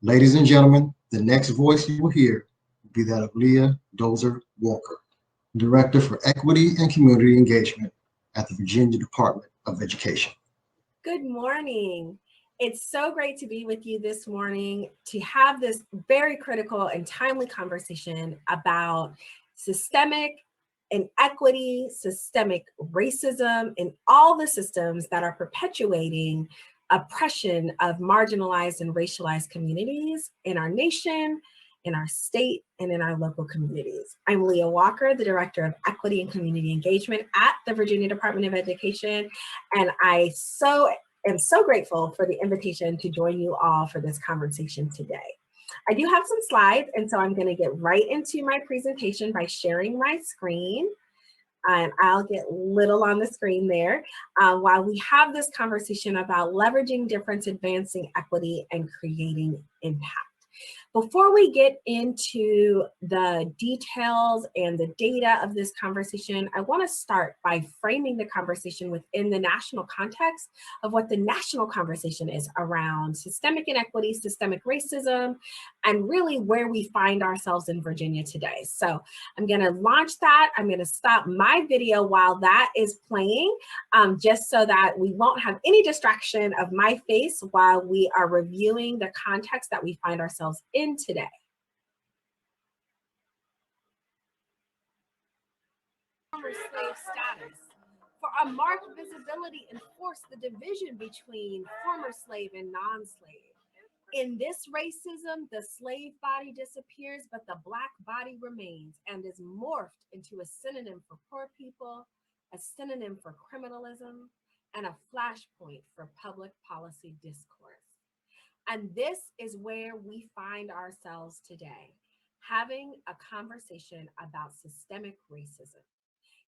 Ladies and gentlemen, the next voice you will hear will be that of Leah Dozier Walker, Director for Equity and Community Engagement at the Virginia Department of Education. Good morning. It's so great to be with you this morning to have this very critical and timely conversation about systemic inequity, systemic racism, and all the systems that are perpetuating oppression of marginalized and racialized communities in our nation, in our state, and in our local communities. I'm Leah Walker, the Director of Equity and Community Engagement at the Virginia Department of Education, and I am so grateful for the invitation to join you all for this conversation today. I do have some slides, and so I'm going to get right into my presentation by sharing my screen. And I'll get little on the screen there while we have this conversation about leveraging difference, advancing equity, and creating impact. Before we get into the details and the data of this conversation, I want to start by framing the conversation within the national context of what the national conversation is around systemic inequity, systemic racism, and really where we find ourselves in Virginia today. So I'm going to launch that. I'm going to stop my video while that is playing, just so that we won't have any distraction of my face while we are reviewing the context that we find ourselves in today. Former slave status. For a marked visibility enforce the division between former slave and non-slave. In this racism, the slave body disappears, but the Black body remains and is morphed into a synonym for poor people, a synonym for criminalism, and a flashpoint for public policy discourse. And this is where we find ourselves today, having a conversation about systemic racism.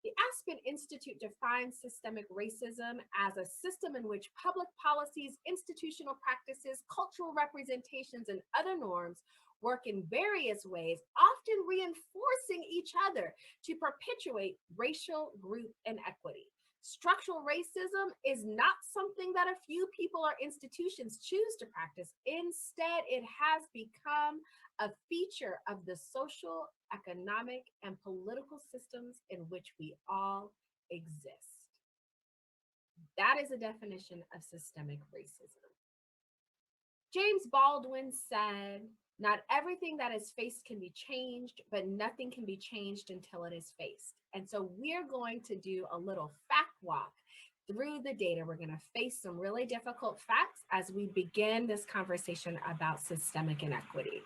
The Aspen Institute defines systemic racism as a system in which public policies, institutional practices, cultural representations, and other norms work in various ways, often reinforcing each other to perpetuate racial group inequity. Structural racism is not something that a few people or institutions choose to practice. Instead, it has become a feature of the social, economic, and political systems in which we all exist. That is a definition of systemic racism. James Baldwin said, "Not everything that is faced can be changed, but nothing can be changed until it is faced." And so we're going to do a little fact walk through the data. We're going to face some really difficult facts as we begin this conversation about systemic inequity.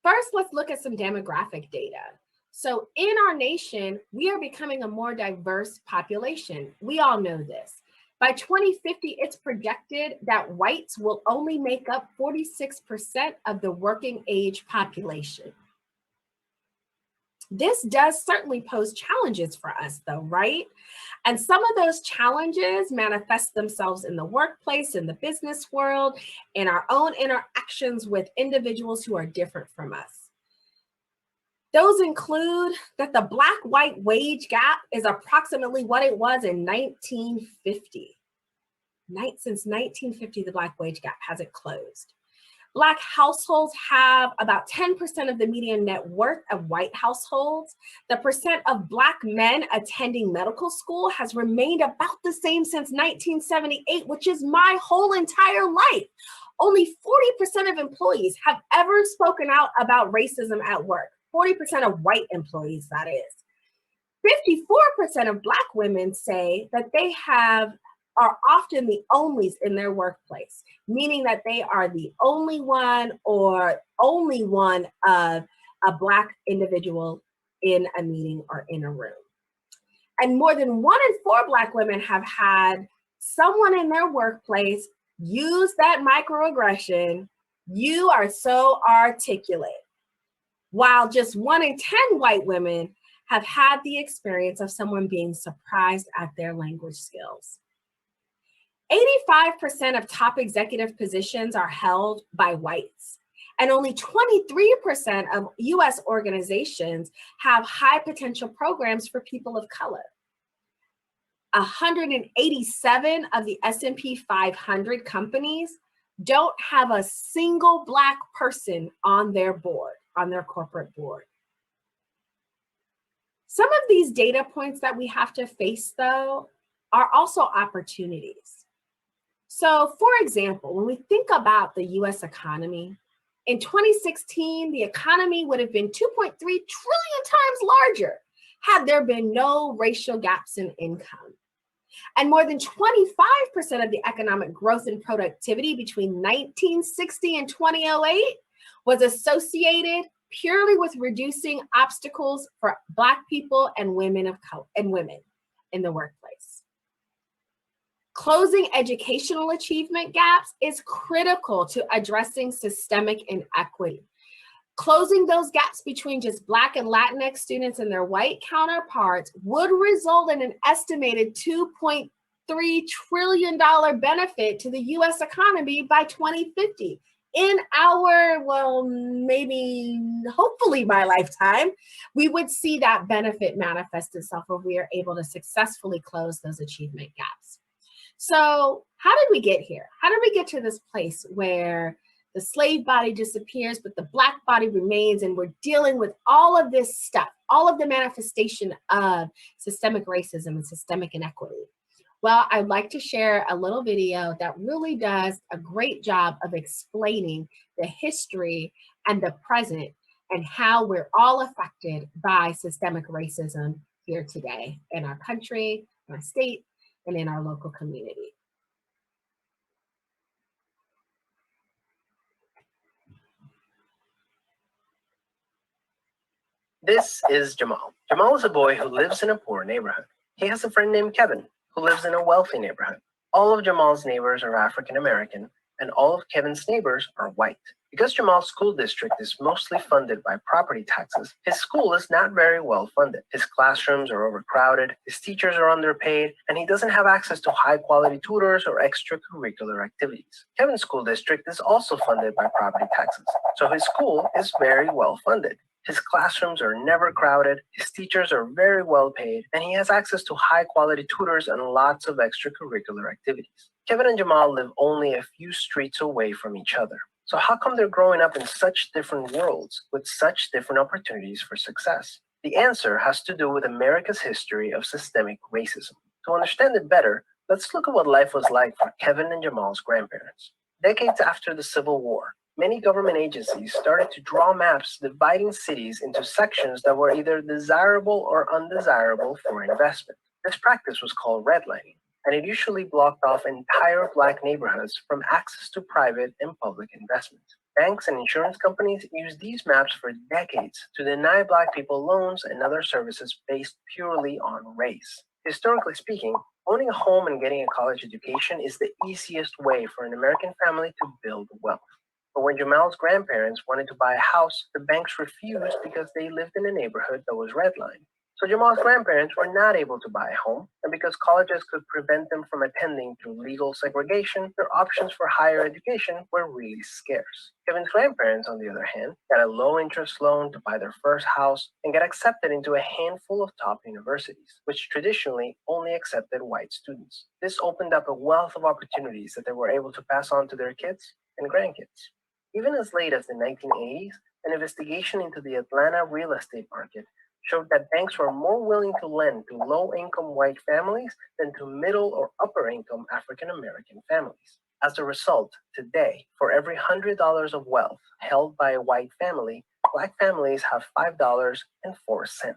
First, let's look at some demographic data. So in our nation, we are becoming a more diverse population. We all know this. By 2050, it's projected that whites will only make up 46% of the working age population. This does certainly pose challenges for us though, right? And some of those challenges manifest themselves in the workplace, in the business world, in our own interactions with individuals who are different from us. Those include that the Black-white wage gap is approximately what it was in 1950. Since 1950, the Black wage gap hasn't closed. Black households have about 10% of the median net worth of white households. The percent of Black men attending medical school has remained about the same since 1978, which is my whole entire life. Only 40% of employees have ever spoken out about racism at work. 40% of white employees, that is. 54% of Black women say that they are often the onlys in their workplace, meaning that they are the only one or only one of a Black individual in a meeting or in a room. And more than 1 in 4 Black women have had someone in their workplace use that microaggression, "You are so articulate," while just 1 in 10 white women have had the experience of someone being surprised at their language skills. 85% of top executive positions are held by whites, and only 23% of US organizations have high potential programs for people of color. 187 of the S&P 500 companies don't have a single Black person on their board, on their corporate board. Some of these data points that we have to face, though, are also opportunities. So, for example, when we think about the US economy, in 2016, the economy would have been 2.3 trillion times larger had there been no racial gaps in income. And more than 25% of the economic growth and productivity between 1960 and 2008 was associated purely with reducing obstacles for Black people and women of color and women in the workplace. Closing educational achievement gaps is critical to addressing systemic inequity. Closing those gaps between just Black and Latinx students and their white counterparts would result in an estimated $2.3 trillion benefit to the US economy by 2050. In our, well, maybe, hopefully my lifetime, we would see that benefit manifest itself if we are able to successfully close those achievement gaps. So how did we get here? How did we get to this place where the slave body disappears, but the Black body remains, and we're dealing with all of this stuff, all of the manifestation of systemic racism and systemic inequity? Well, I'd like to share a little video that really does a great job of explaining the history and the present and how we're all affected by systemic racism here today in our country, in our state, and in our local community. This is Jamal. Jamal is a boy who lives in a poor neighborhood. He has a friend named Kevin who lives in a wealthy neighborhood. All of Jamal's neighbors are African American, and all of Kevin's neighbors are white. Because Jamal's school district is mostly funded by property taxes, his school is not very well funded. His classrooms are overcrowded, his teachers are underpaid, and he doesn't have access to high-quality tutors or extracurricular activities. Kevin's school district is also funded by property taxes, so his school is very well funded. His classrooms are never crowded, his teachers are very well paid, and he has access to high-quality tutors and lots of extracurricular activities. Kevin and Jamal live only a few streets away from each other. So how come they're growing up in such different worlds with such different opportunities for success? The answer has to do with America's history of systemic racism. To understand it better, let's look at what life was like for Kevin and Jamal's grandparents. Decades after the Civil War, many government agencies started to draw maps dividing cities into sections that were either desirable or undesirable for investment. This practice was called redlining, and it usually blocked off entire Black neighborhoods from access to private and public investment. Banks and insurance companies used these maps for decades to deny Black people loans and other services based purely on race. Historically speaking, owning a home and getting a college education is the easiest way for an American family to build wealth. But when Jamal's grandparents wanted to buy a house, the banks refused because they lived in a neighborhood that was redlined. So Jamal's grandparents were not able to buy a home, and because colleges could prevent them from attending through legal segregation, their options for higher education were really scarce. Kevin's grandparents, on the other hand, got a low-interest loan to buy their first house and got accepted into a handful of top universities, which traditionally only accepted white students. This opened up a wealth of opportunities that they were able to pass on to their kids and grandkids. Even as late as the 1980s, an investigation into the Atlanta real estate market showed that banks were more willing to lend to low-income white families than to middle or upper-income African-American families. As a result, today, for every $100 of wealth held by a white family, Black families have $5.04.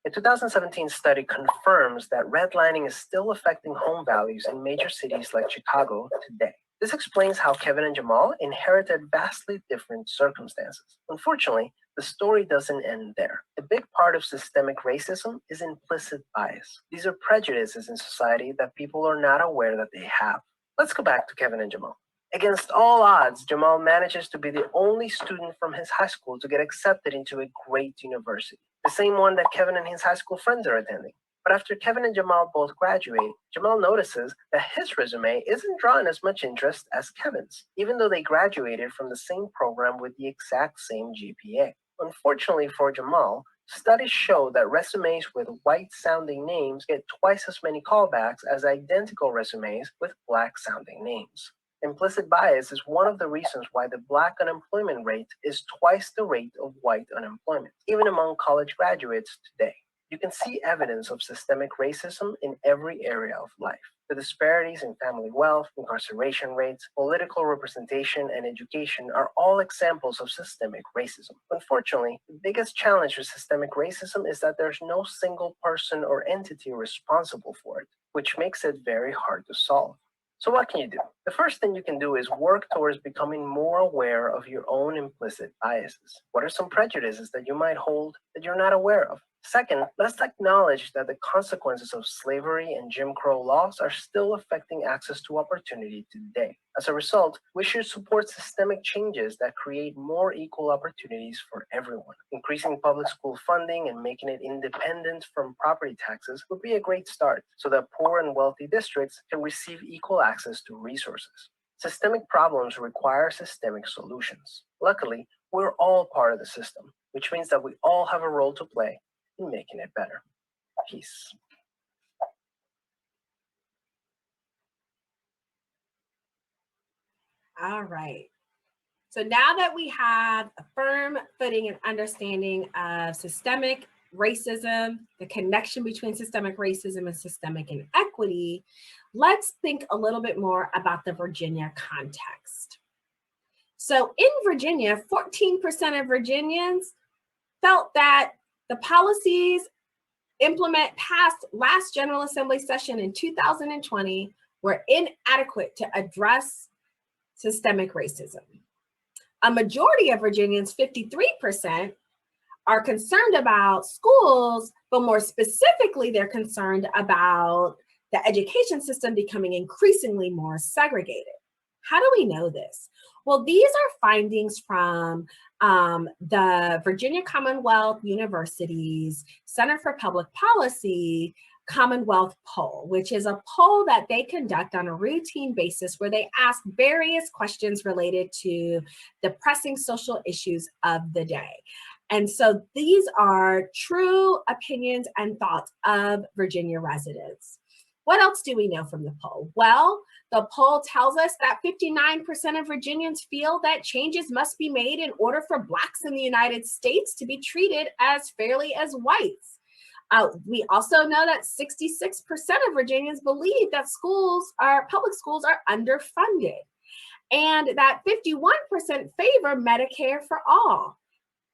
A 2017 study confirms that redlining is still affecting home values in major cities like Chicago today. This explains how Kevin and Jamal inherited vastly different circumstances. Unfortunately, the story doesn't end there. A big part of systemic racism is implicit bias. These are prejudices in society that people are not aware that they have. Let's go back to Kevin and Jamal. Against all odds, Jamal manages to be the only student from his high school to get accepted into a great university, the same one that Kevin and his high school friends are attending. But after Kevin and Jamal both graduate, Jamal notices that his resume isn't drawing as much interest as Kevin's, even though they graduated from the same program with the exact same GPA. Unfortunately for Jamal, studies show that resumes with white-sounding names get twice as many callbacks as identical resumes with Black-sounding names. Implicit bias is one of the reasons why the Black unemployment rate is twice the rate of white unemployment, even among college graduates today. You can see evidence of systemic racism in every area of life. The disparities in family wealth, incarceration rates, political representation, and education are all examples of systemic racism. Unfortunately, the biggest challenge with systemic racism is that there's no single person or entity responsible for it, which makes it very hard to solve. So what can you do? The first thing you can do is work towards becoming more aware of your own implicit biases. What are some prejudices that you might hold that you're not aware of? Second, let's acknowledge that the consequences of slavery and Jim Crow laws are still affecting access to opportunity today. As a result, we should support systemic changes that create more equal opportunities for everyone. Increasing public school funding and making it independent from property taxes would be a great start so that poor and wealthy districts can receive equal access to resources. Systemic problems require systemic solutions. Luckily, we're all part of the system, which means that we all have a role to play in making it better. Peace. All right. So now that we have a firm footing and understanding of systemic racism, the connection between systemic racism and systemic inequity, let's think a little bit more about the Virginia context. So in Virginia, 14% of Virginians felt that the policies passed last General Assembly session in 2020 were inadequate to address systemic racism. A majority of Virginians, 53%, are concerned about schools, but more specifically, they're concerned about the education system becoming increasingly more segregated. How do we know this? Well, these are findings from the Virginia Commonwealth University's Center for Public Policy Commonwealth poll, which is a poll that they conduct on a routine basis where they ask various questions related to the pressing social issues of the day. And so these are true opinions and thoughts of Virginia residents. What else do we know from the poll? Well, the poll tells us that 59% of Virginians feel that changes must be made in order for Blacks in the United States to be treated as fairly as whites. We also know that 66% of Virginians believe that public schools are underfunded, and that 51% favor Medicare for all,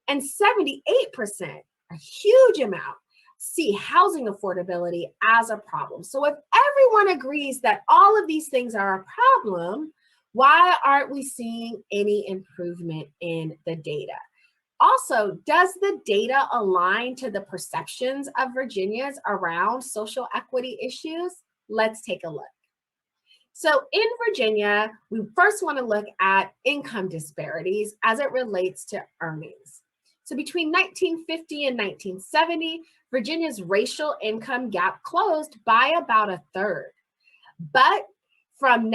and 78%, a huge amount, see housing affordability as a problem. So if everyone agrees that all of these things are a problem, why aren't we seeing any improvement in the data? Also, does the data align to the perceptions of Virginians around social equity issues? Let's take a look. So in Virginia, we first want to look at income disparities as it relates to earnings. So between 1950 and 1970, Virginia's racial income gap closed by about a third. But from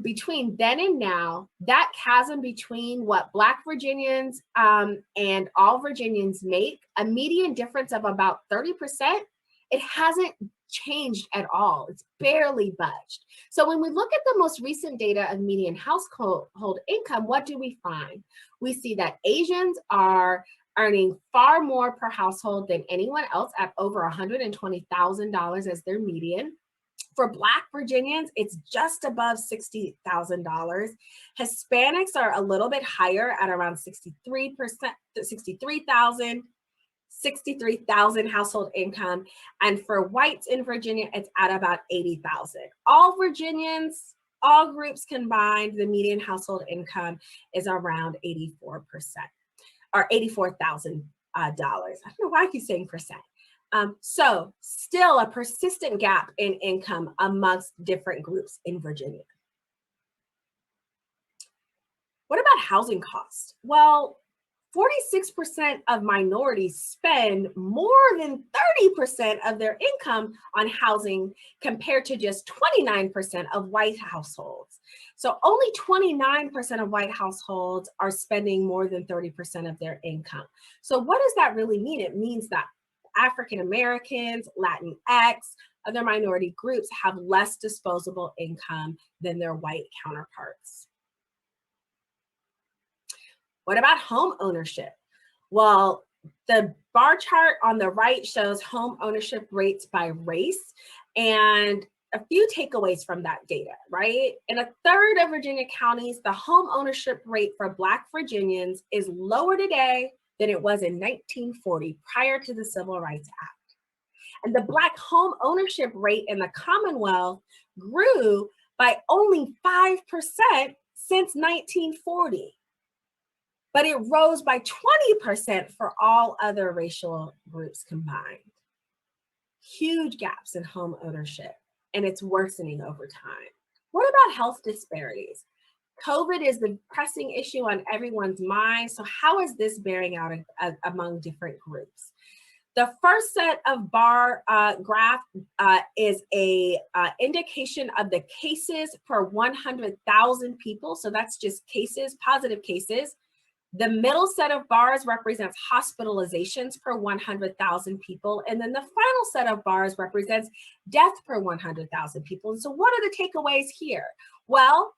between then and now, that chasm between what Black Virginians and all Virginians make, a median difference of about 30%, it hasn't changed at all. It's barely budged. So when we look at the most recent data of median household income, what do we find? We see that Asians are earning far more per household than anyone else at over $120,000 as their median. For Black Virginians, it's just above $60,000. Hispanics are a little bit higher at around 63,000 household income. And for whites in Virginia, it's at about 80,000. All Virginians, all groups combined, the median household income is around 84%, or $84,000. I don't know why I keep saying percent. So still a persistent gap in income amongst different groups in Virginia. What about housing costs? Well, 46% of minorities spend more than 30% of their income on housing compared to just 29% of white households. So only 29% of white households are spending more than 30% of their income. So what does that really mean? It means that African Americans, Latinx, other minority groups have less disposable income than their white counterparts. What about home ownership? Well, the bar chart on the right shows home ownership rates by race, and a few takeaways from that data, right? In a third of Virginia counties, the home ownership rate for Black Virginians is lower today than it was in 1940, prior to the Civil Rights Act. And the Black home ownership rate in the Commonwealth grew by only 5% since 1940. But it rose by 20% for all other racial groups combined. Huge gaps in home ownership, and it's worsening over time. What about health disparities? COVID is the pressing issue on everyone's mind, so how is this bearing out among different groups? The first set of bar graph is a indication of the cases per 100,000 people, so that's just cases, positive cases. The middle set of bars represents hospitalizations per 100,000 people. And then the final set of bars represents death per 100,000 people. And so what are the takeaways here? Well,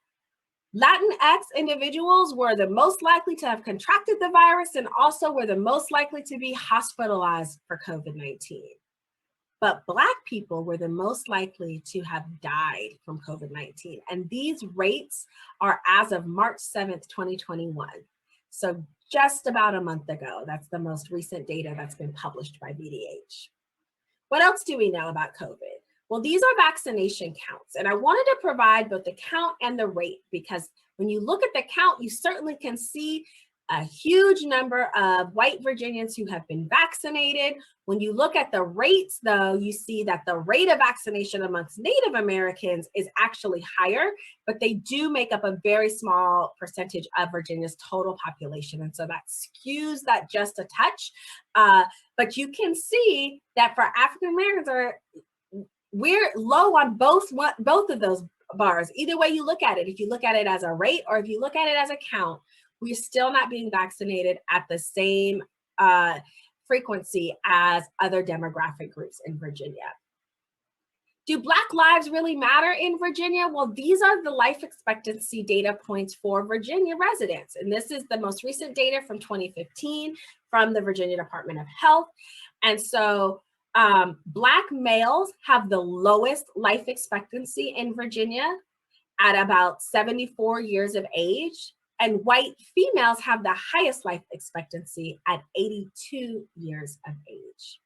Latinx individuals were the most likely to have contracted the virus and also were the most likely to be hospitalized for COVID-19. But Black people were the most likely to have died from COVID-19. And these rates are as of March 7th, 2021. So just about a month ago. That's the most recent data that's been published by VDH. What else do we know about COVID? Well, these are vaccination counts, and I wanted to provide both the count and the rate, because when you look at the count, you certainly can see a huge number of white Virginians who have been vaccinated. When you look at the rates, though, you see that the rate of vaccination amongst Native Americans is actually higher, but they do make up a very small percentage of Virginia's total population. And so that skews that just a touch. But you can see that for African Americans, we're low on both of those bars. Either way you look at it, if you look at it as a rate or if you look at it as a count, we're still not being vaccinated at the same frequency as other demographic groups in Virginia. Do Black lives really matter in Virginia? Well, these are the life expectancy data points for Virginia residents. And this is the most recent data from 2015 from the Virginia Department of Health. And so Black males have the lowest life expectancy in Virginia at about 74 years of age. And white females have the highest life expectancy at 82 years of age.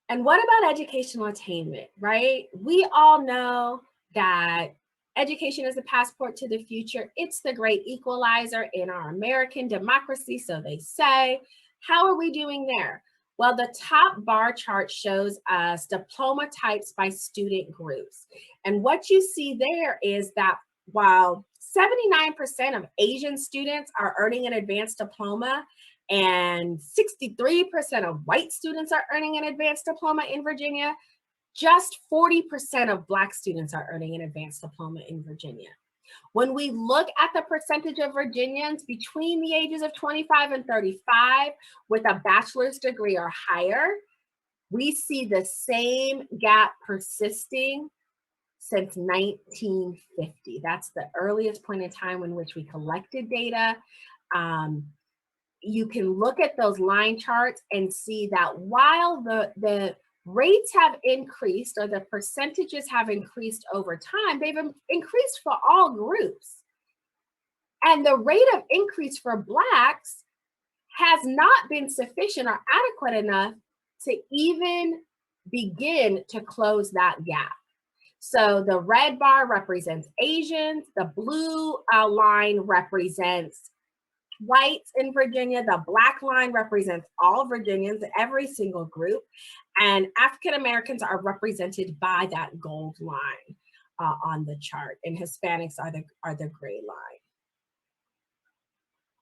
And what about educational attainment, right? We all know that education is a passport to the future. It's the great equalizer in our American democracy, so they say. How are we doing there? Well, the top bar chart shows us diploma types by student groups. And what you see there is that while 79% of Asian students are earning an advanced diploma, and 63% of white students are earning an advanced diploma in Virginia, just 40% of Black students are earning an advanced diploma in Virginia. When we look at the percentage of Virginians between the ages of 25 and 35 with a bachelor's degree or higher, we see the same gap persisting since 1950. That's the earliest point in time in which we collected data. You can look at those line charts and see that while the rates have increased, or the percentages have increased over time, they've increased for all groups. And the rate of increase for Blacks has not been sufficient or adequate enough to even begin to close that gap. So the red bar represents Asians, the blue line represents whites in Virginia, the black line represents all Virginians, every single group, and African Americans are represented by that gold line on the chart, and Hispanics are the gray line.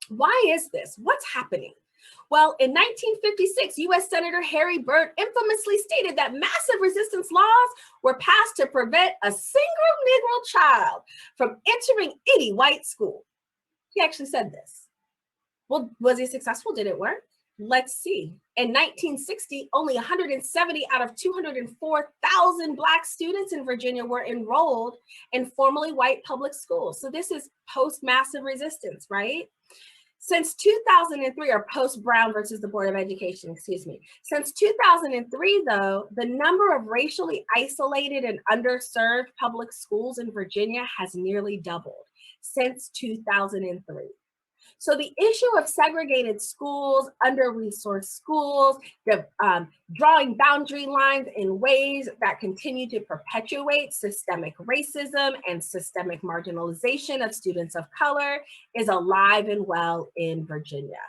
Why is this? What's happening? Well, in 1956, U.S. Senator Harry Byrd infamously stated that massive resistance laws were passed to prevent a single Negro child from entering any white school. He actually said this. Well, was he successful? Did it work? Let's see. In 1960, only 170 out of 204,000 Black students in Virginia were enrolled in formerly white public schools. So this is post-massive resistance, right? Since 2003, or post-Brown versus the Board of Education, excuse me. Since 2003, though, the number of racially isolated and underserved public schools in Virginia has nearly doubled since 2003. So the issue of segregated schools, under-resourced schools, drawing boundary lines in ways that continue to perpetuate systemic racism and systemic marginalization of students of color is alive and well in Virginia.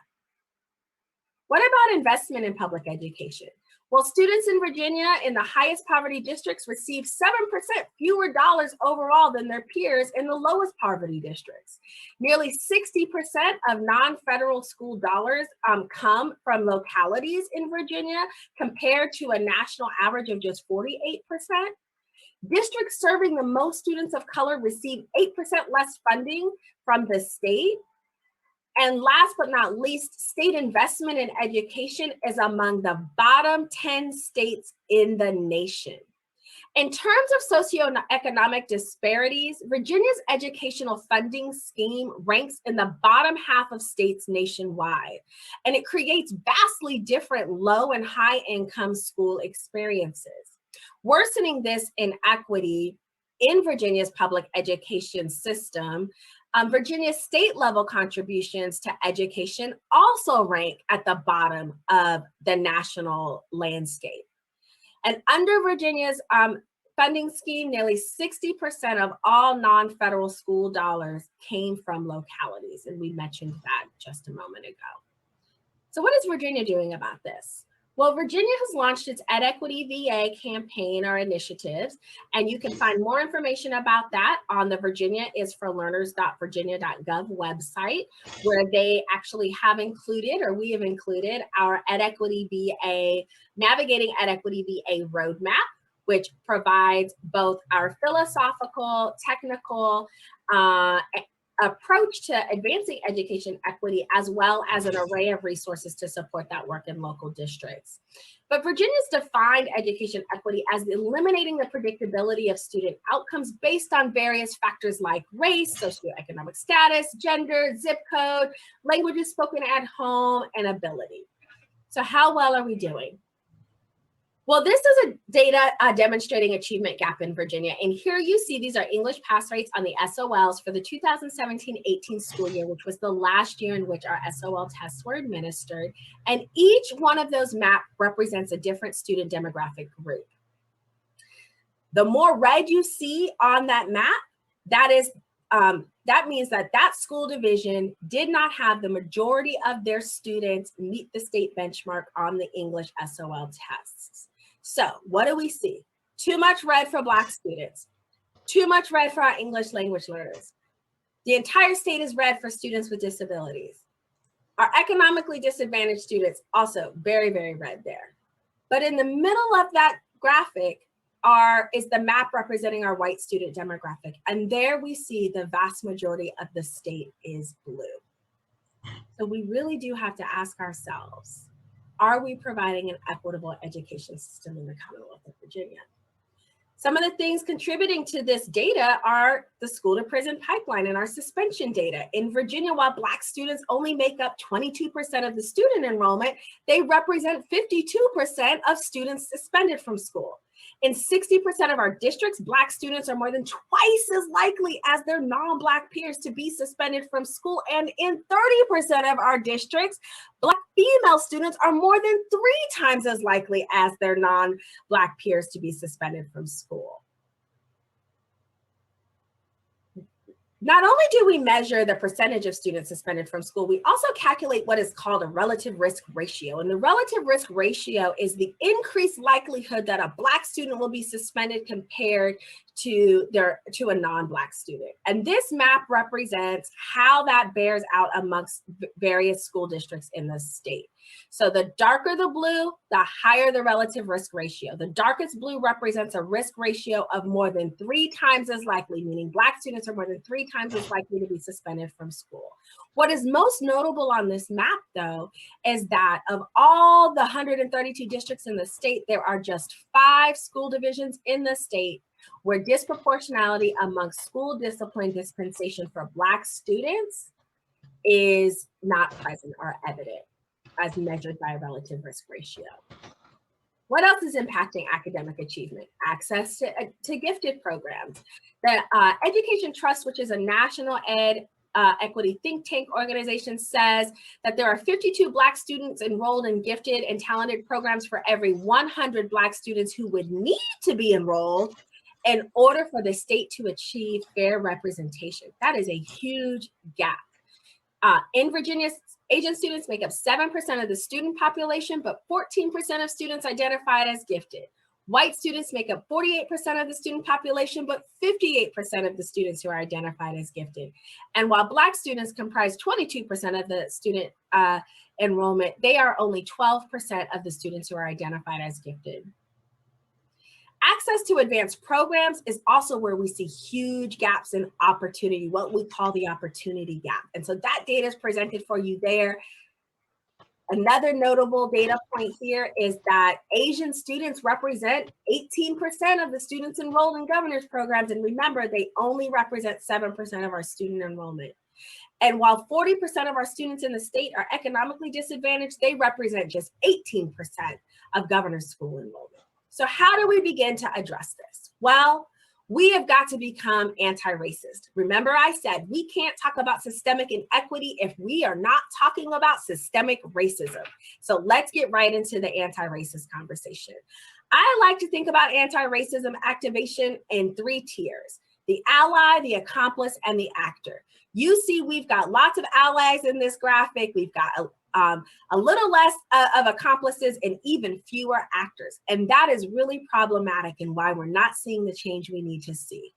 What about investment in public education? Well, students in Virginia in the highest poverty districts receive 7% fewer dollars overall than their peers in the lowest poverty districts. Nearly 60% of non-federal school dollars come from localities in Virginia, compared to a national average of just 48%. Districts serving the most students of color receive 8% less funding from the state. And last but not least, state investment in education is among the bottom 10 states in the nation. In terms of socioeconomic disparities, Virginia's educational funding scheme ranks in the bottom half of states nationwide, and it creates vastly different low and high income school experiences. Worsening this inequity in Virginia's public education system, Virginia's state level contributions to education also rank at the bottom of the national landscape. And under Virginia's funding scheme, nearly 60% of all non-federal school dollars came from localities. And we mentioned that just a moment ago. So what is Virginia doing about this? Well, Virginia has launched its EdEquity VA campaign or initiatives, and you can find more information about that on the virginiaisforlearners.virginia.gov website, where they actually have included, or we have included, our EdEquity VA, Navigating EdEquity VA Roadmap, which provides both our philosophical, technical, approach to advancing education equity, as well as an array of resources to support that work in local districts. But Virginia's defined education equity as eliminating the predictability of student outcomes based on various factors like race, socioeconomic status, gender, zip code, languages spoken at home, and ability. So how well are we doing? Well, this is a data demonstrating achievement gap in Virginia. And here you see these are English pass rates on the SOLs for the 2017-18 school year, which was the last year in which our SOL tests were administered. And each one of those maps represents a different student demographic group. The more red you see on that map, that means that that school division did not have the majority of their students meet the state benchmark on the English SOL tests. So what do we see? Too much red for Black students, too much red for our English language learners. The entire state is red for students with disabilities. Our economically disadvantaged students also very, very red there. But in the middle of that graphic is the map representing our white student demographic. And there we see the vast majority of the state is blue. So we really do have to ask ourselves, are we providing an equitable education system in the Commonwealth of Virginia? Some of the things contributing to this data are the school to prison pipeline and our suspension data. In Virginia, while Black students only make up 22% of the student enrollment, they represent 52% of students suspended from school. In 60% of our districts, Black students are more than twice as likely as their non-Black peers to be suspended from school. And in 30% of our districts, Black female students are more than 3 times as likely as their non-Black peers to be suspended from school. Not only do we measure the percentage of students suspended from school, we also calculate what is called a relative risk ratio. And the relative risk ratio is the increased likelihood that a Black student will be suspended compared to a non-Black student. And this map represents how that bears out amongst various school districts in the state. So the darker the blue, the higher the relative risk ratio. The darkest blue represents a risk ratio of more than 3 times as likely, meaning Black students are more than 3 times as likely to be suspended from school. What is most notable on this map, though, is that of all the 132 districts in the state, there are just 5 school divisions in the state where disproportionality amongst school discipline dispensation for Black students is not present or evident as measured by a relative risk ratio. What else is impacting academic achievement? Access to gifted programs. The Education Trust, which is a national equity think tank organization, says that there are 52 Black students enrolled in gifted and talented programs for every 100 Black students who would need to be enrolled in order for the state to achieve fair representation. That is a huge gap. In Virginia, Asian students make up 7% of the student population, but 14% of students identified as gifted. White students make up 48% of the student population, but 58% of the students who are identified as gifted. And while Black students comprise 22% of the student enrollment, they are only 12% of the students who are identified as gifted. Access to advanced programs is also where we see huge gaps in opportunity, what we call the opportunity gap. And so that data is presented for you there. Another notable data point here is that Asian students represent 18% of the students enrolled in governors programs. And remember, they only represent 7% of our student enrollment. And while 40% of our students in the state are economically disadvantaged, they represent just 18% of governor's school enrollment. So how do we begin to address this? Well, we have got to become anti-racist. Remember, I said we can't talk about systemic inequity if we are not talking about systemic racism. So let's get right into the anti-racist conversation. I like to think about anti-racism activation in 3 tiers: the ally, the accomplice, and the actor. You see, we've got lots of allies in this graphic. We've got a little less of accomplices and even fewer actors. And that is really problematic and why we're not seeing the change we need to see.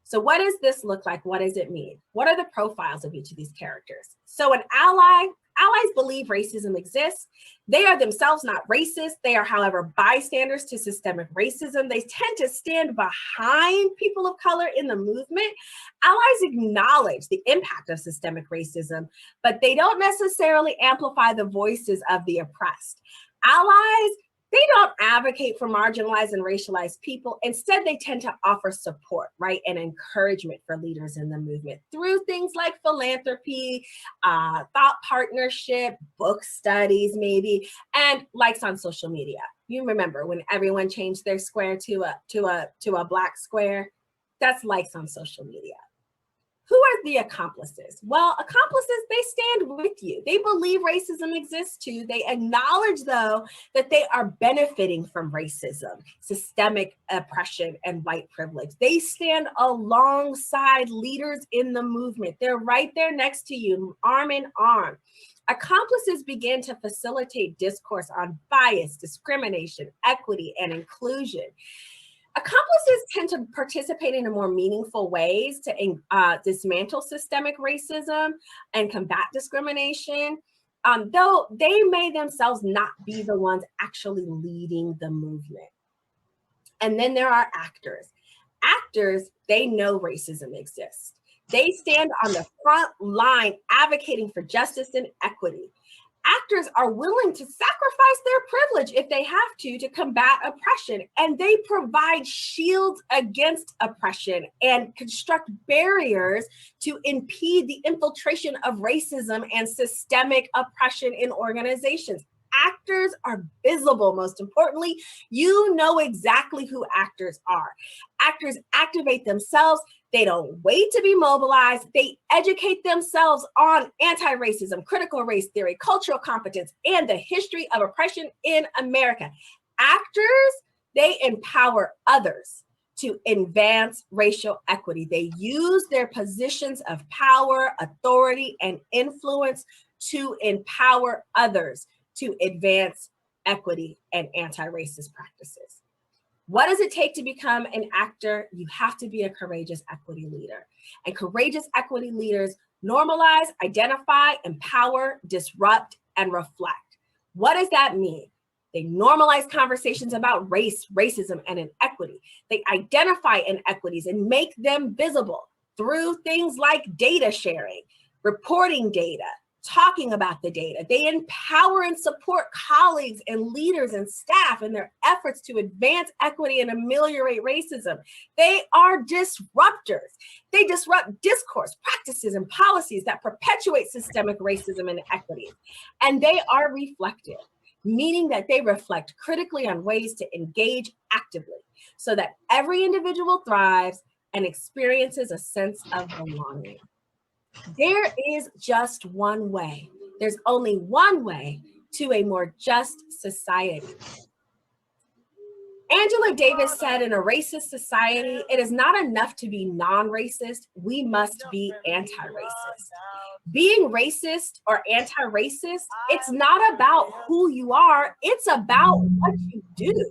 So what does this look like? What does it mean? What are the profiles of each of these characters? So an ally, allies believe racism exists. They are themselves not racist. They are, however, bystanders to systemic racism. They tend to stand behind people of color in the movement. Allies acknowledge the impact of systemic racism, but they don't necessarily amplify the voices of the oppressed. Allies, they don't advocate for marginalized and racialized people. Instead, they tend to offer support, right, and encouragement for leaders in the movement through things like philanthropy, thought partnership, book studies, maybe, and likes on social media. You remember when everyone changed their square to a Black square? That's likes on social media. Who are the accomplices? Well, accomplices, they stand with you. They believe racism exists too. They acknowledge, though, that they are benefiting from racism, systemic oppression, and white privilege. They stand alongside leaders in the movement. They're right there next to you, arm in arm. Accomplices begin to facilitate discourse on bias, discrimination, equity, and inclusion. Accomplices tend to participate in more meaningful ways to dismantle systemic racism and combat discrimination, though they may themselves not be the ones actually leading the movement. And then there are actors. Actors, they know racism exists. They stand on the front line advocating for justice and equity. Actors are willing to sacrifice their privilege if they have to combat oppression, and they provide shields against oppression and construct barriers to impede the infiltration of racism and systemic oppression in organizations. Actors are visible, most importantly. You know exactly who actors are. Actors activate themselves. They don't wait to be mobilized. They educate themselves on anti-racism, critical race theory, cultural competence, and the history of oppression in America. Actors, they empower others to advance racial equity. They use their positions of power, authority, and influence to empower others to advance equity and anti-racist practices. What does it take to become an actor? You have to be a courageous equity leader. And courageous equity leaders normalize, identify, empower, disrupt, and reflect. What does that mean? They normalize conversations about race, racism, and inequity. They identify inequities and make them visible through things like data sharing, reporting data, talking about the data. They empower and support colleagues and leaders and staff in their efforts to advance equity and ameliorate racism. They are disruptors. They disrupt discourse, practices, and policies that perpetuate systemic racism and inequity. And they are reflective, meaning that they reflect critically on ways to engage actively so that every individual thrives and experiences a sense of belonging. There is just one way. There's only one way to a more just society. Angela Davis said, in a racist society, it is not enough to be non-racist. We must be anti-racist. Being racist or anti-racist, it's not about who you are. It's about what you do.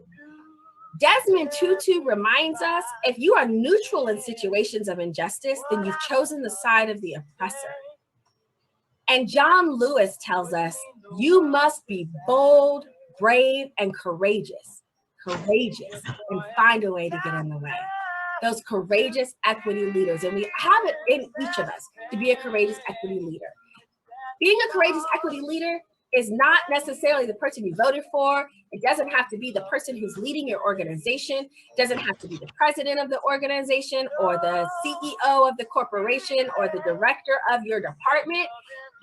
Desmond Tutu reminds us, if you are neutral in situations of injustice, then you've chosen the side of the oppressor. And John Lewis tells us, you must be bold, brave, and courageous, and find a way to get in the way. Those courageous equity leaders, and we have it in each of us to be a courageous equity leader. Being a courageous equity leader is not necessarily the person you voted for. It doesn't have to be the person who's leading your organization. It doesn't have to be the president of the organization or the CEO of the corporation or the director of your department.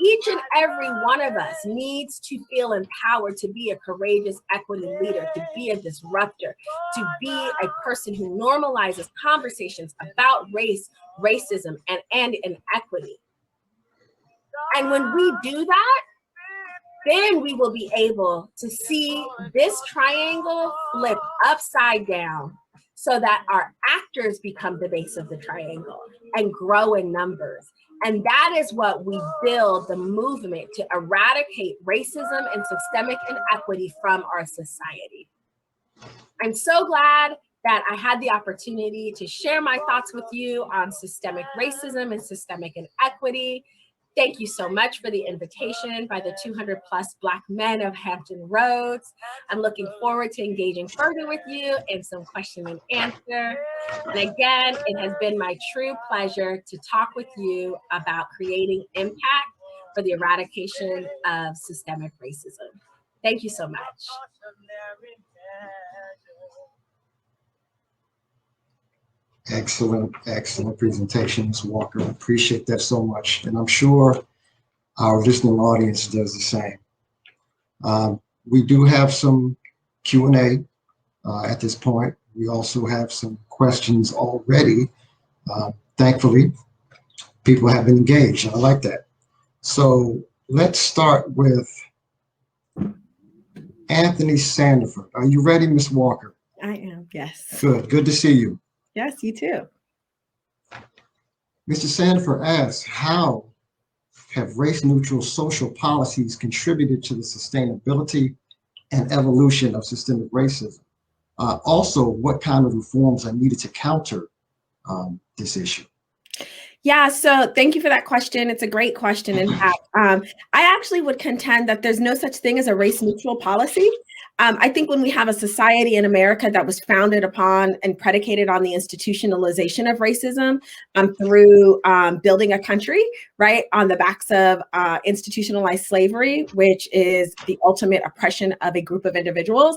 Each and every one of us needs to feel empowered to be a courageous equity leader, to be a disruptor, to be a person who normalizes conversations about race, racism, and inequity. And when we do that, then we will be able to see this triangle flip upside down so that our actors become the base of the triangle and grow in numbers. And that is what we build the movement to eradicate racism and systemic inequity from our society. I'm so glad that I had the opportunity to share my thoughts with you on systemic racism and systemic inequity. Thank you so much for the invitation by the 200 plus Black men of Hampton Roads. I'm looking forward to engaging further with you in some question and answer. And again, it has been my true pleasure to talk with you about creating impact for the eradication of systemic racism. Thank you so much. Excellent, excellent presentation, Ms. Walker. Appreciate that so much. And I'm sure our listening audience does the same. We do have some Q&A at this point. We also have some questions already. Thankfully, people have been engaged. I like that. So let's start with Anthony Sandiford. Are you ready, Ms. Walker? I am, yes. Good to see you. Yes, you too. Mr. Sandiford asks, how have race-neutral social policies contributed to the sustainability and evolution of systemic racism? Also, what kind of reforms are needed to counter this issue? Yeah, so thank you for that question. It's a great question. In fact, I actually would contend that there's no such thing as a race-neutral policy. I think when we have a society in America that was founded upon and predicated on the institutionalization of racism through building a country, right, on the backs of institutionalized slavery, which is the ultimate oppression of a group of individuals,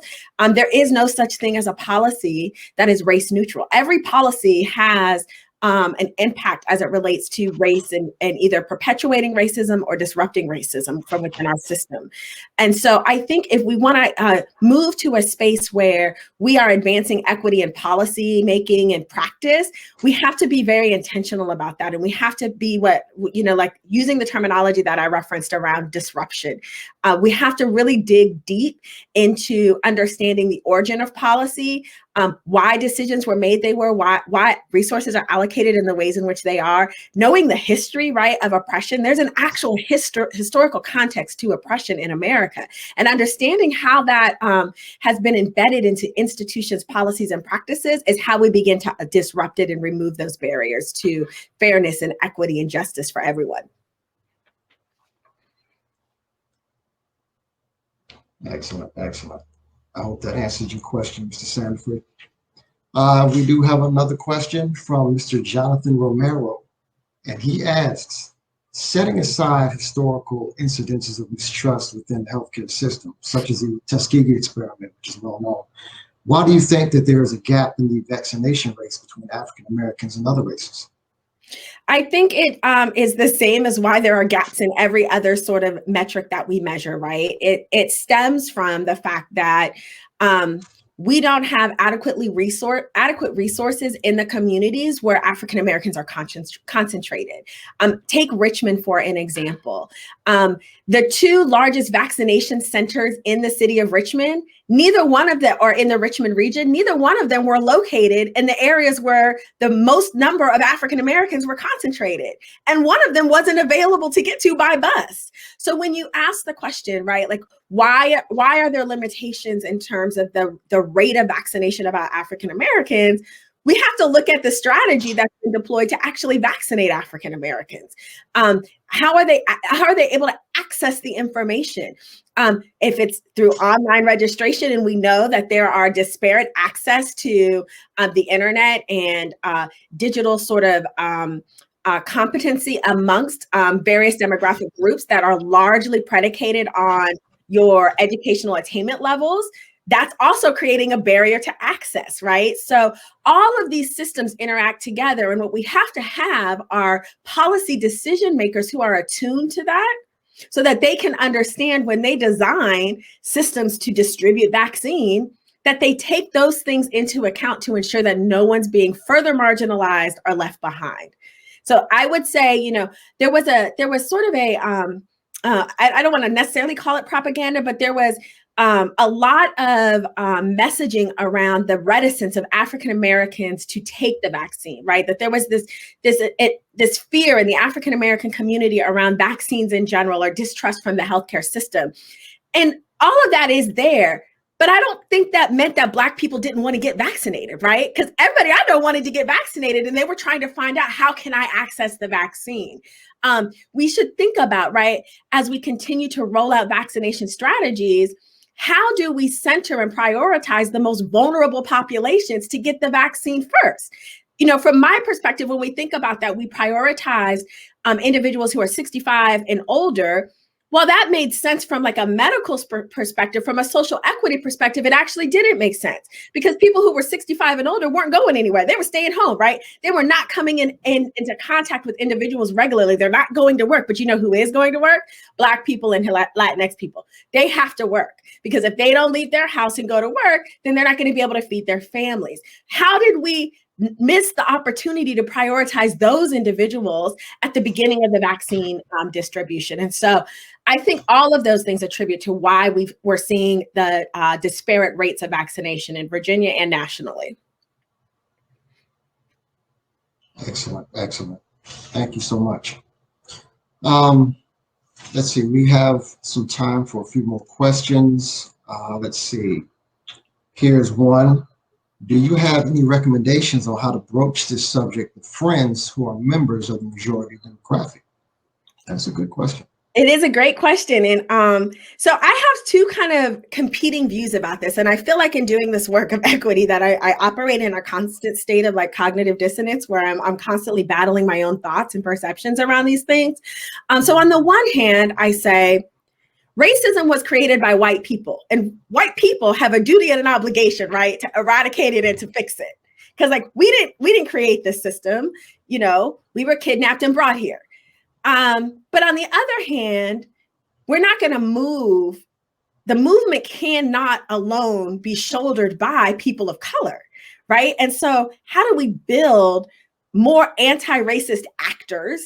there is no such thing as a policy that is race-neutral. Every policy has an impact as it relates to race and either perpetuating racism or disrupting racism from within our system. And so I think if we want to move to a space where we are advancing equity in policy making and practice, we have to be very intentional about that. And we have to be like using the terminology that I referenced around disruption. We have to really dig deep into understanding the origin of policy, why decisions were made why resources are allocated in the ways in which they are, knowing the history, right, of oppression. There's an actual historical context to oppression in America, and understanding how that has been embedded into institutions, policies, and practices is how we begin to disrupt it and remove those barriers to fairness and equity and justice for everyone. Excellent, excellent. I hope that answered your question, Mr. Sanford. We do have another question from Mr. Jonathan Romero, and he asks, setting aside historical incidences of mistrust within the healthcare system, such as the Tuskegee experiment, which is well known, why do you think that there is a gap in the vaccination rates between African Americans and other races? I think it is the same as why there are gaps in every other sort of metric that we measure, right? It stems from the fact that we don't have adequate resources in the communities where African Americans are concentrated. Take Richmond for an example. The two largest vaccination centers in the city of Richmond, neither one of them, or in the Richmond region, neither one of them were located in the areas where the most number of African Americans were concentrated. And one of them wasn't available to get to by bus. So when you ask the question, right, like, why are there limitations in terms of the rate of vaccination about African Americans? We have to look at the strategy that's been deployed to actually vaccinate African Americans. How are they able to access the information? If it's through online registration, and we know that there are disparate access to the internet and digital sort of competency amongst various demographic groups that are largely predicated on your educational attainment levels, that's also creating a barrier to access, right? So all of these systems interact together, and what we have to have are policy decision makers who are attuned to that, so that they can understand when they design systems to distribute vaccine, that they take those things into account to ensure that no one's being further marginalized or left behind. So I would say, you know, there was sort of a, I don't want to necessarily call it propaganda, but there was a lot of messaging around the reticence of African Americans to take the vaccine, right? That there was this fear in the African American community around vaccines in general, or distrust from the healthcare system. And all of that is there. But I don't think that meant that Black people didn't want to get vaccinated, right? Because everybody I know wanted to get vaccinated, and they were trying to find out, how can I access the vaccine? We should think about, right, as we continue to roll out vaccination strategies, how do we center and prioritize the most vulnerable populations to get the vaccine first? You know, from my perspective, when we think about that, we prioritize individuals who are 65 and older. Well, that made sense from like a medical perspective. From a social equity perspective, it actually didn't make sense, because people who were 65 and older weren't going anywhere. They were staying home, right? They were not coming into contact with individuals regularly. They're not going to work. But you know who is going to work? Black people and Latinx people. They have to work, because if they don't leave their house and go to work, then they're not going to be able to feed their families. How did we miss the opportunity to prioritize those individuals at the beginning of the vaccine distribution? And so I think all of those things attribute to why we're seeing the disparate rates of vaccination in Virginia and nationally. Excellent, excellent. Thank you so much. Let's see, we have some time for a few more questions. Let's see, here's one. Do you have any recommendations on how to broach this subject with friends who are members of the majority demographic? That's a good question. It is a great question. And so I have two kind of competing views about this. And I feel like in doing this work of equity that I operate in a constant state of like cognitive dissonance, where I'm constantly battling my own thoughts and perceptions around these things. So on the one hand, I say, racism was created by white people, and white people have a duty and an obligation, right, to eradicate it and to fix it. Because like we didn't create this system, you know, we were kidnapped and brought here. But on the other hand, we're not going to move. The movement cannot alone be shouldered by people of color, right? And so how do we build more anti-racist actors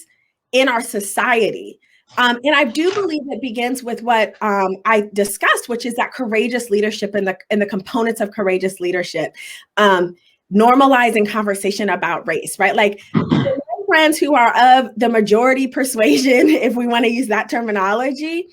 in our society? And I do believe it begins with what I discussed, which is that courageous leadership and the components of courageous leadership, normalizing conversation about race, right? Like friends who are of the majority persuasion, if we want to use that terminology,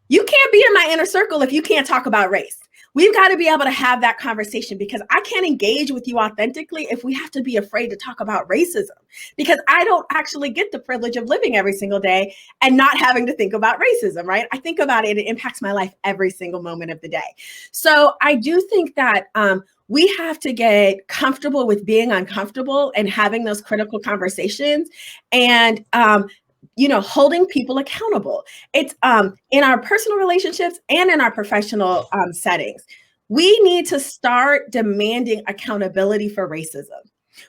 you can't be in my inner circle if you can't talk about race. We've got to be able to have that conversation, because I can't engage with you authentically if we have to be afraid to talk about racism, because I don't actually get the privilege of living every single day and not having to think about racism, right? I think about it, it impacts my life every single moment of the day. So I do think that we have to get comfortable with being uncomfortable and having those critical conversations, and holding people accountable. It's in our personal relationships and in our professional settings. We need to start demanding accountability for racism.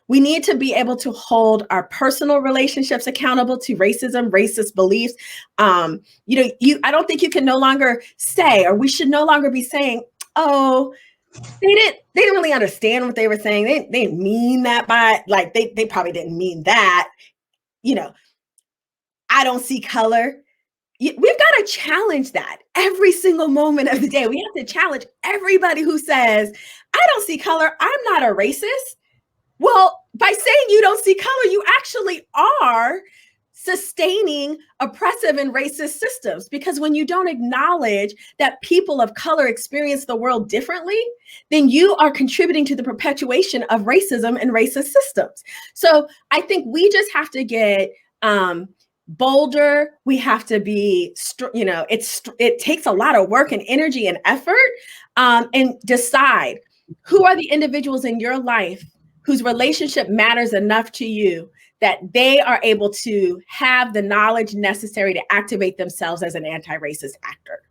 We need to be able to hold our personal relationships accountable to racism, racist beliefs. I don't think you can no longer say, or we should no longer be saying, oh, they didn't really understand what they were saying. They didn't mean that by, like, they probably didn't mean that. I don't see color. We've got to challenge that every single moment of the day. We have to challenge everybody who says, I don't see color, I'm not a racist. Well, by saying you don't see color, you actually are sustaining oppressive and racist systems, because when you don't acknowledge that people of color experience the world differently, then you are contributing to the perpetuation of racism and racist systems. So I think we just have to get bolder. We have to be, it takes a lot of work and energy and effort, and decide who are the individuals in your life whose relationship matters enough to you that they are able to have the knowledge necessary to activate themselves as an anti-racist actor.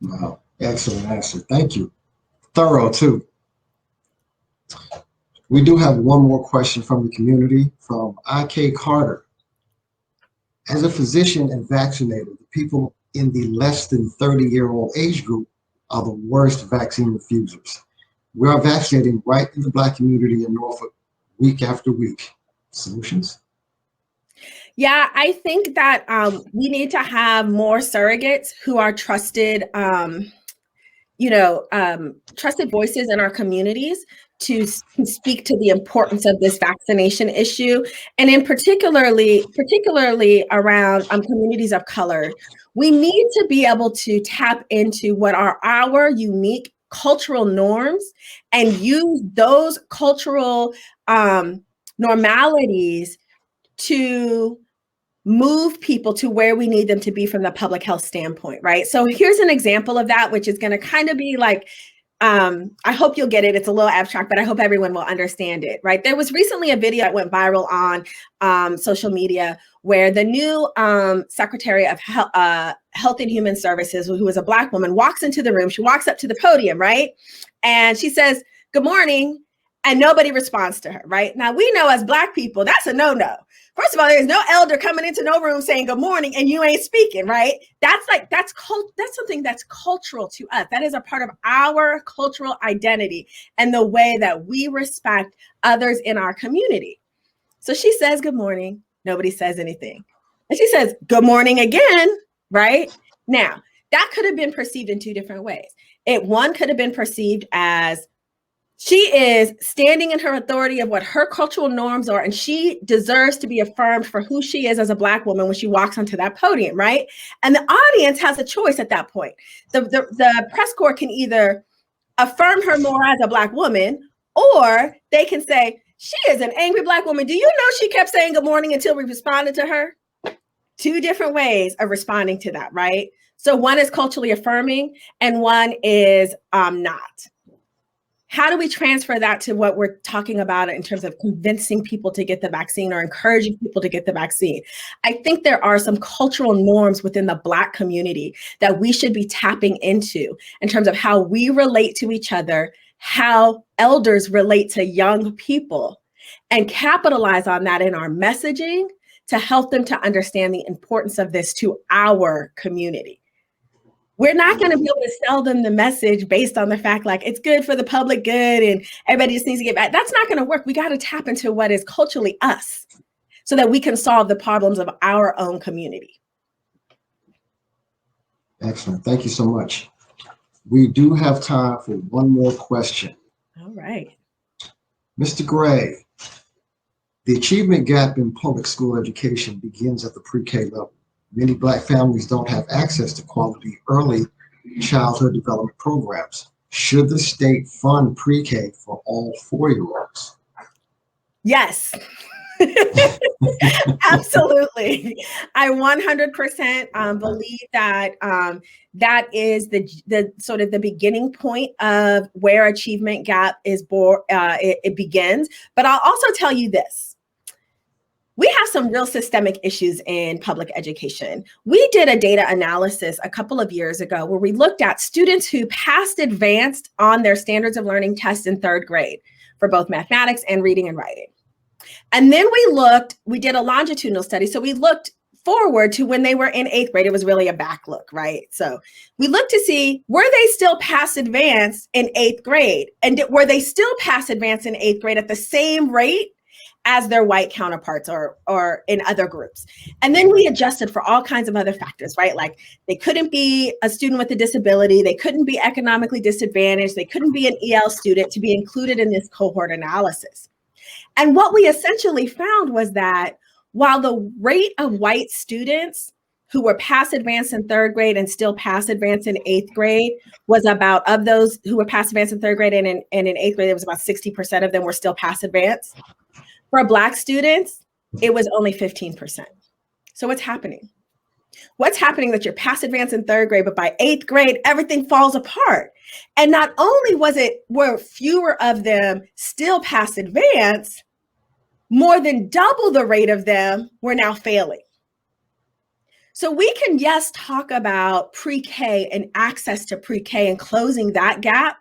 Wow, excellent answer. Thank you. Thorough too. We do have one more question from the community from IK Carter. As a physician and vaccinator, the people in the less than 30-year-old age group are the worst vaccine refusers. We are vaccinating right in the Black community in Norfolk week after week. Solutions? Yeah, I think that we need to have more surrogates who are trusted, trusted voices in our communities to speak to the importance of this vaccination issue, and in particularly around communities of color. We need to be able to tap into what are our unique cultural norms and use those cultural normalities to move people to where we need them to be from the public health standpoint, right? So here's an example of that, which is going to kind of be like, I hope you'll get it. It's a little abstract, but I hope everyone will understand it, right? There was recently a video that went viral on social media where the new Secretary of Health and Human Services, who was a Black woman, walks into the room. She walks up to the podium, right? And she says, "Good morning." And nobody responds to her, right? Now, we know as Black people, that's a no-no. First of all, there's no elder coming into no room saying good morning and you ain't speaking, right? That's something that's cultural to us. That is a part of our cultural identity and the way that we respect others in our community. So she says good morning. Nobody says anything. And she says good morning again, right? Now, that could have been perceived in two different ways. One could have been perceived as she is standing in her authority of what her cultural norms are, and she deserves to be affirmed for who she is as a Black woman when she walks onto that podium, right? And the audience has a choice at that point. The press corps can either affirm her more as a Black woman, or they can say, she is an angry Black woman. Do you know she kept saying good morning until we responded to her? Two different ways of responding to that, right? So one is culturally affirming and one is not. How do we transfer that to what we're talking about in terms of convincing people to get the vaccine or encouraging people to get the vaccine? I think there are some cultural norms within the Black community that we should be tapping into in terms of how we relate to each other, how elders relate to young people, and capitalize on that in our messaging to help them to understand the importance of this to our community. We're not going to be able to sell them the message based on the fact like it's good for the public good and everybody just needs to get back. That's not going to work. We got to tap into what is culturally us so that we can solve the problems of our own community. Excellent. Thank you so much. We do have time for one more question. All right. Mr. Gray, the achievement gap in public school education begins at the pre-K level. Many Black families don't have access to quality early childhood development programs. Should the state fund pre-K for all 4-year-olds? Yes. Absolutely. I 100% believe that that is the sort of the beginning point of where achievement gap is born. It begins. But I'll also tell you this. We have some real systemic issues in public education. We did a data analysis a couple of years ago where we looked at students who passed advanced on their standards of learning tests in 3rd grade for both mathematics and reading and writing. And then we did a longitudinal study. So we looked forward to when they were in 8th grade. It was really a back look, right? So we looked to see, were they still pass advanced in 8th grade? And were they still pass advanced in 8th grade at the same rate as their white counterparts or in other groups? And then we adjusted for all kinds of other factors, right? Like they couldn't be a student with a disability. They couldn't be economically disadvantaged. They couldn't be an EL student to be included in this cohort analysis. And what we essentially found was that while the rate of white students who were pass advanced in 3rd grade and still pass advanced in 8th grade was about, of those who were pass advanced in 3rd grade and in 8th grade, it was about 60% of them were still pass advanced. For Black students, it was only 15%. So what's happening? What's happening that you're pass advanced in 3rd grade, but by 8th grade, everything falls apart. And not only were fewer of them still pass advanced, more than double the rate of them were now failing. So we can, yes, talk about pre-K and access to pre-K and closing that gap,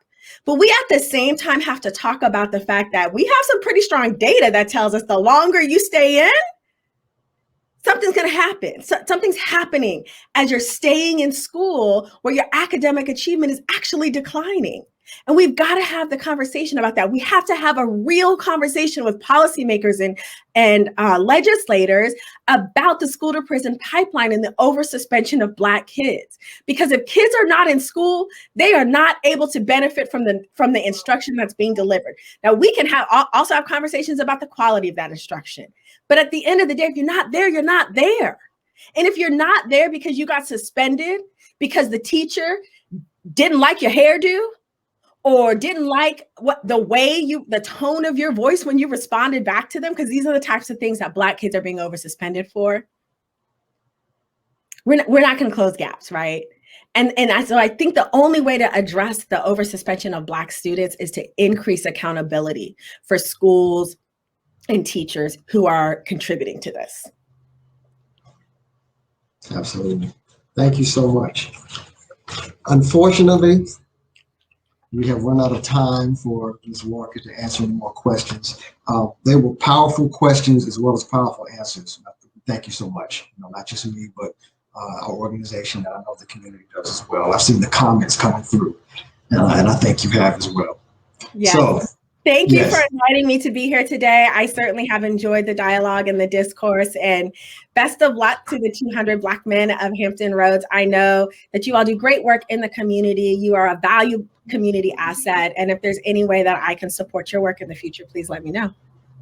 but we at the same time have to talk about the fact that we have some pretty strong data that tells us the longer you stay in, something's going to happen. So something's happening as you're staying in school where your academic achievement is actually declining. And we've got to have the conversation about that. We have to have a real conversation with policymakers and legislators about the school to prison pipeline and the oversuspension of Black kids. Because if kids are not in school, they are not able to benefit from the instruction that's being delivered. Now, we can also have conversations about the quality of that instruction. But at the end of the day, if you're not there, you're not there. And if you're not there because you got suspended, because the teacher didn't like your hairdo, or didn't like the tone of your voice when you responded back to them, because these are the types of things that Black kids are being oversuspended for, we're not going to close gaps, right? So I think the only way to address the oversuspension of Black students is to increase accountability for schools and teachers who are contributing to this. Absolutely. Thank you so much. Unfortunately, we have run out of time for Ms. Walker to answer any more questions. They were powerful questions as well as powerful answers. Thank you so much. Not just me, but our organization, and I know the community does as well. I've seen the comments coming through, and I think you have as well. Yes. So, thank you for inviting me to be here today. I certainly have enjoyed the dialogue and the discourse, and best of luck to the 200 Black men of Hampton Roads. I know that you all do great work in the community. You are a valued community asset. And if there's any way that I can support your work in the future, please let me know.